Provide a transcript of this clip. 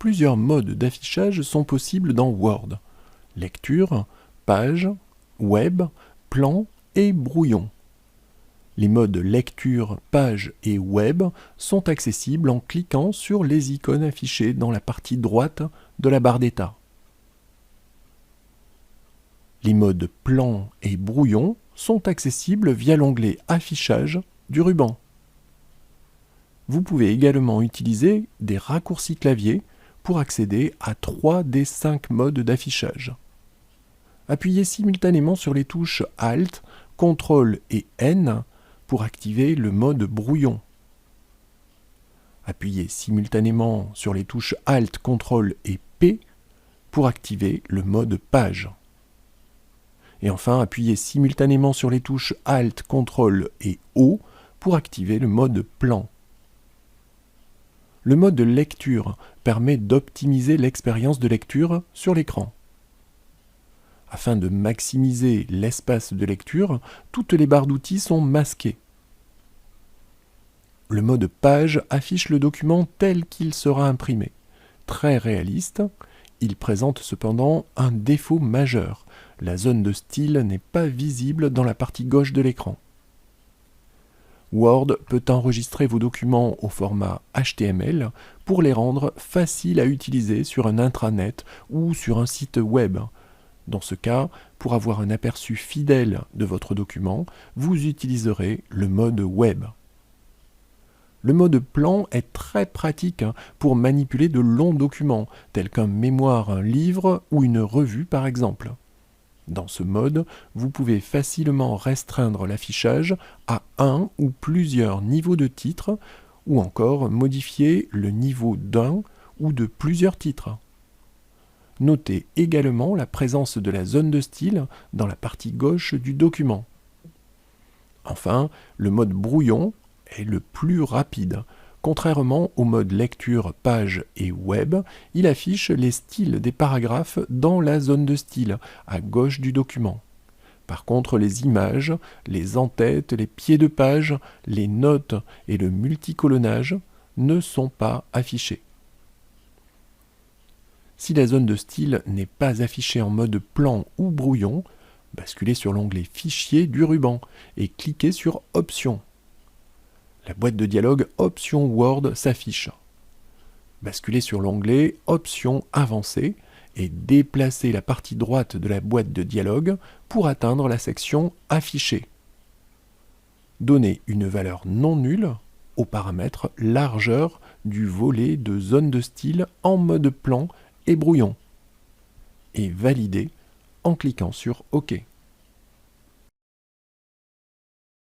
Plusieurs modes d'affichage sont possibles dans Word. Lecture, page, web, plan et brouillon. Les modes lecture, page et web sont accessibles en cliquant sur les icônes affichées dans la partie droite de la barre d'état. Les modes plan et brouillon sont accessibles via l'onglet Affichage du ruban. Vous pouvez également utiliser des raccourcis clavier pour accéder à 3 des 5 modes d'affichage. Appuyez simultanément sur les touches Alt, CTRL et N pour activer le mode brouillon. Appuyez simultanément sur les touches Alt, CTRL et P pour activer le mode page. Et enfin, appuyez simultanément sur les touches Alt, CTRL et O pour activer le mode plan. Le mode lecture permet d'optimiser l'expérience de lecture sur l'écran. Afin de maximiser l'espace de lecture, toutes les barres d'outils sont masquées. Le mode page affiche le document tel qu'il sera imprimé. Très réaliste, il présente cependant un défaut majeur. La zone de style n'est pas visible dans la partie gauche de l'écran. Word peut enregistrer vos documents au format HTML pour les rendre faciles à utiliser sur un intranet ou sur un site web. Dans ce cas, pour avoir un aperçu fidèle de votre document, vous utiliserez le mode web. Le mode plan est très pratique pour manipuler de longs documents, tels qu'un mémoire, un livre ou une revue par exemple. Dans ce mode, vous pouvez facilement restreindre l'affichage à un ou plusieurs niveaux de titres, ou encore modifier le niveau d'un ou de plusieurs titres. Notez également la présence de la zone de style dans la partie gauche du document. Enfin, le mode brouillon est le plus rapide. Contrairement au mode lecture, page et web, il affiche les styles des paragraphes dans la zone de style, à gauche du document. Par contre, les images, les en-têtes, les pieds de page, les notes et le multicolonnage ne sont pas affichés. Si la zone de style n'est pas affichée en mode plan ou brouillon, basculez sur l'onglet Fichier du ruban et cliquez sur Options. La boîte de dialogue Options Word s'affiche. Basculez sur l'onglet Options avancées et déplacez la partie droite de la boîte de dialogue pour atteindre la section Afficher. Donnez une valeur non nulle au paramètre largeur du volet de zone de style en mode plan et brouillon et validez en cliquant sur OK.